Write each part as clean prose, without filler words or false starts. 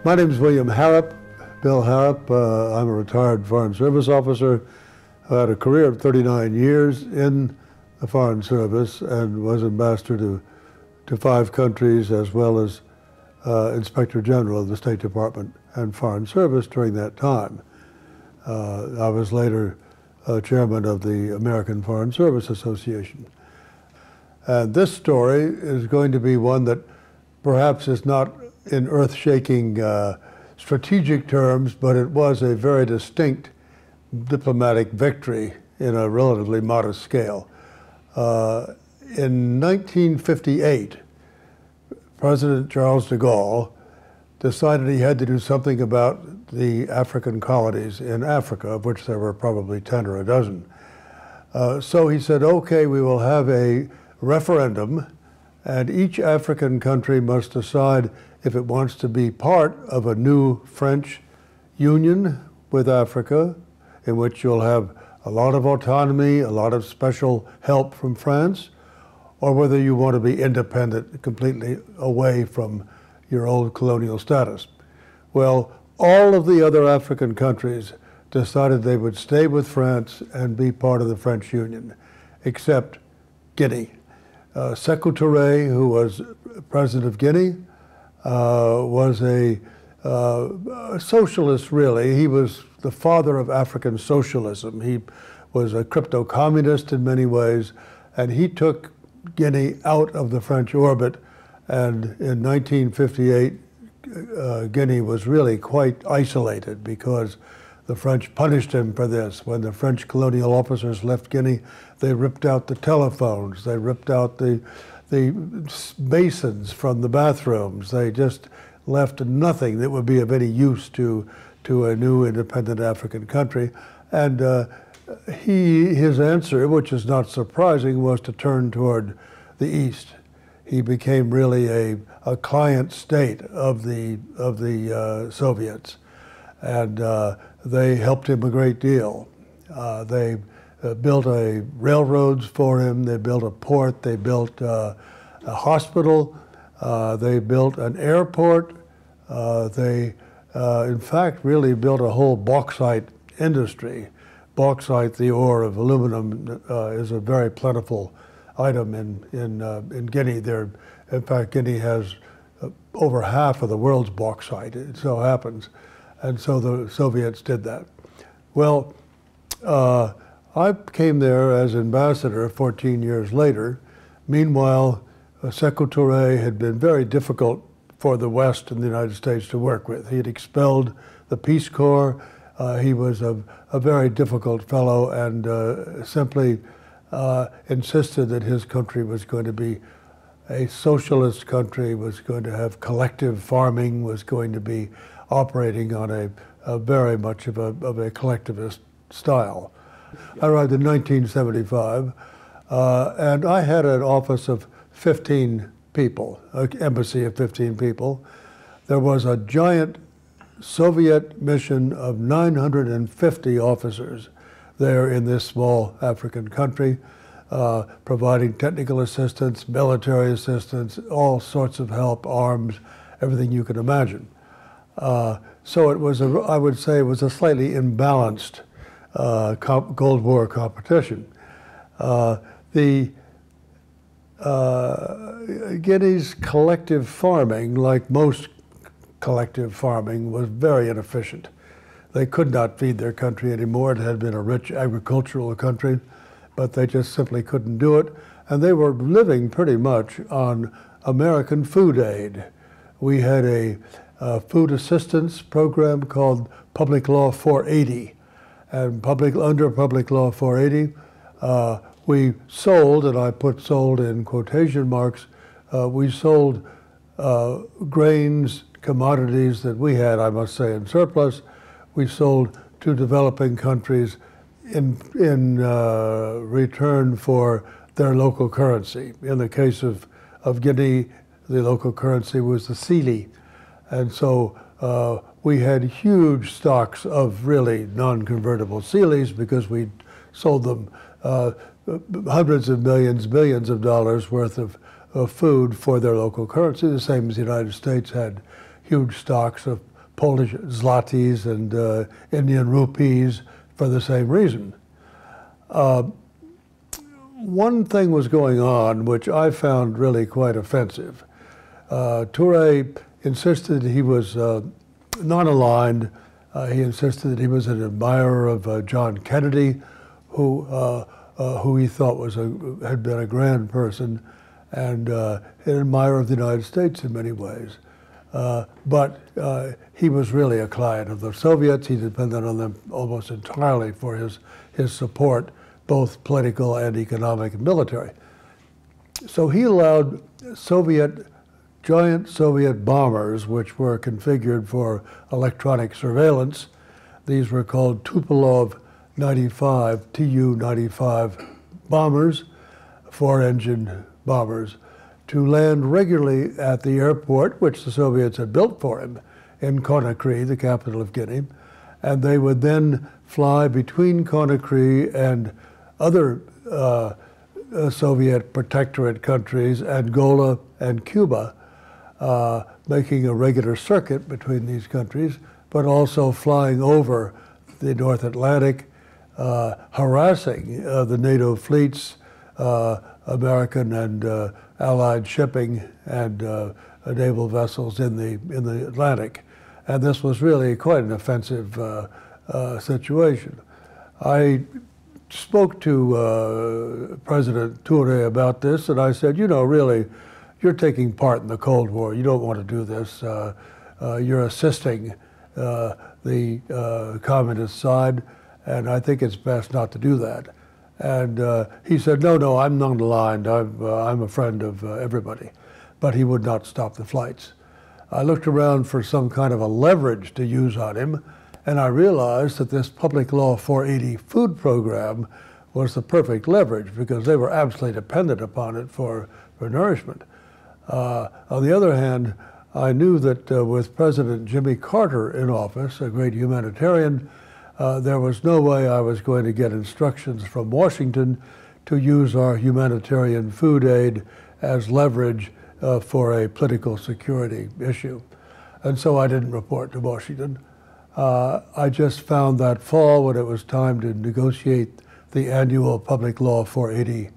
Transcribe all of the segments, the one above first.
My name is William Harrop, Bill Harrop. I'm a retired Foreign Service officer who had a career of 39 years in the Foreign Service and was ambassador to 5 countries, as well as Inspector General of the State Department and Foreign Service during that time. I was later chairman of the American Foreign Service Association. And this story is going to be one that perhaps is not in earth-shaking strategic terms, but it was a very distinct diplomatic victory in a relatively modest scale. In 1958, President Charles de Gaulle decided he had to do something about the African colonies in Africa, of which there were probably 10 or a dozen. So he said, okay, we will have a referendum, and each African country must decide if it wants to be part of a new French union with Africa, in which you'll have a lot of autonomy, a lot of special help from France, or whether you want to be independent, completely away from your old colonial status. Well, all of the other African countries decided they would stay with France and be part of the French Union, except Guinea. Sékou Touré, who was president of Guinea, was a socialist, really. He was the father of African socialism. He was a crypto-communist in many ways, and he took Guinea out of the French orbit, and in 1958, Guinea was really quite isolated because the French punished him for this. When the French colonial officers left Guinea, they ripped out the telephones, they ripped out the basins from the bathrooms. They just left nothing that would be of any use to a new independent African country. And his answer, which is not surprising, was to turn toward the East. He became really a client state of the Soviets, and they helped him a great deal. They built railroads for him, they built a port, they built a hospital, they built an airport, they in fact really built a whole bauxite industry. Bauxite, the ore of aluminum, is a very plentiful item in Guinea. In fact, Guinea has over half of the world's bauxite, it so happens. And so the Soviets did that. Well, I came there as ambassador 14 years later. Meanwhile, Sékou Touré had been very difficult for the West and the United States to work with. He had expelled the Peace Corps. He was a very difficult fellow, and simply insisted that his country was going to be a socialist country, was going to have collective farming, was going to be operating on a very much of a collectivist style. I arrived in 1975, and I had an office of 15 people, an embassy of 15 people. There was a giant Soviet mission of 950 officers there in this small African country, providing technical assistance, military assistance, all sorts of help, arms, everything you can imagine. So it was, I would say, it was a slightly imbalanced Cold War competition. Guinea's collective farming, like most collective farming, was very inefficient. They could not feed their country anymore. It had been a rich agricultural country, but they just simply couldn't do it. And they were living pretty much on American food aid. We had a food assistance program called Public Law 480. And under Public Law 480, we sold, and I put sold in quotation marks, we sold grains, commodities that we had, I must say, in surplus. We sold to developing countries in return for their local currency. In the case of Guinea, the local currency was the cedi. And so we had huge stocks of really non-convertible cedis because we sold them hundreds of millions, billions of dollars worth of food for their local currency, the same as the United States had huge stocks of Polish zlotys and Indian rupees for the same reason. One thing was going on which I found really quite offensive. Touré insisted he was non-aligned. He insisted that he was an admirer of John Kennedy, who he thought had been a grand person and an admirer of the United States in many ways. But he was really a client of the Soviets. He depended on them almost entirely for his support, both political and economic and military. So he allowed giant Soviet bombers, which were configured for electronic surveillance. These were called Tupolev 95, Tu-95 bombers, four-engine bombers, to land regularly at the airport, which the Soviets had built for him, in Conakry, the capital of Guinea. And they would then fly between Conakry and other Soviet protectorate countries, Angola and Cuba, making a regular circuit between these countries, but also flying over the North Atlantic, harassing the NATO fleets, American and Allied shipping and naval vessels in the Atlantic. And this was really quite an offensive situation. I spoke to President Touré about this, and I said, you know, really, you're taking part in the Cold War. You don't want to do this. You're assisting the communist side, and I think it's best not to do that. And he said, no, I'm non-aligned. I'm a friend of everybody. But he would not stop the flights. I looked around for some kind of a leverage to use on him, and I realized that this Public Law 480 food program was the perfect leverage because they were absolutely dependent upon it for nourishment. On the other hand, I knew that with President Jimmy Carter in office, a great humanitarian, there was no way I was going to get instructions from Washington to use our humanitarian food aid as leverage for a political security issue. And so I didn't report to Washington. I just found that fall, when it was time to negotiate the annual Public Law 480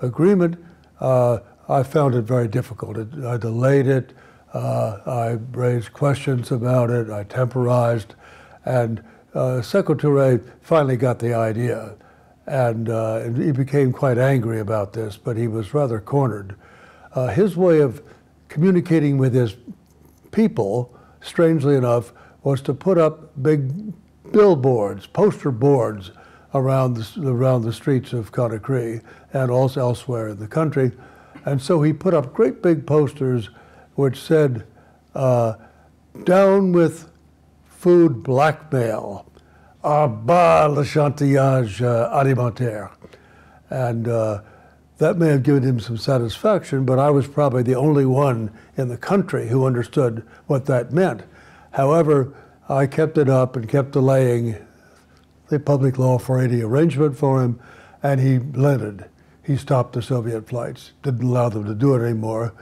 agreement, I found it very difficult. I delayed it. I raised questions about it. I temporized. And Secretary finally got the idea, and he became quite angry about this, but he was rather cornered. His way of communicating with his people, strangely enough, was to put up big billboards, poster boards around the streets of Conakry and also elsewhere in the country. And so he put up great big posters which said, down with food blackmail, bas le chantage alimentaire. And that may have given him some satisfaction, but I was probably the only one in the country who understood what that meant. However, I kept it up and kept delaying the Public Law 480 arrangement for him, and he relented. He stopped the Soviet flights, didn't allow them to do it anymore,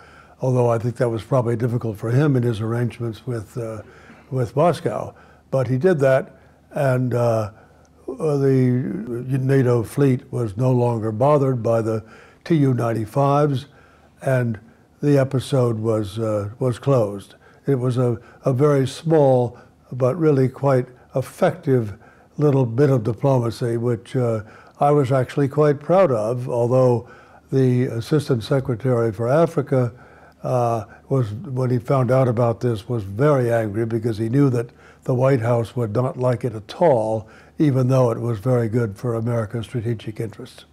although I think that was probably difficult for him in his arrangements with Moscow. But he did that, and the NATO fleet was no longer bothered by the Tu-95s, and the episode was closed. It was a very small but really quite effective little bit of diplomacy, which I was actually quite proud of, although the Assistant Secretary for Africa when he found out about this, was very angry because he knew that the White House would not like it at all, even though it was very good for America's strategic interests.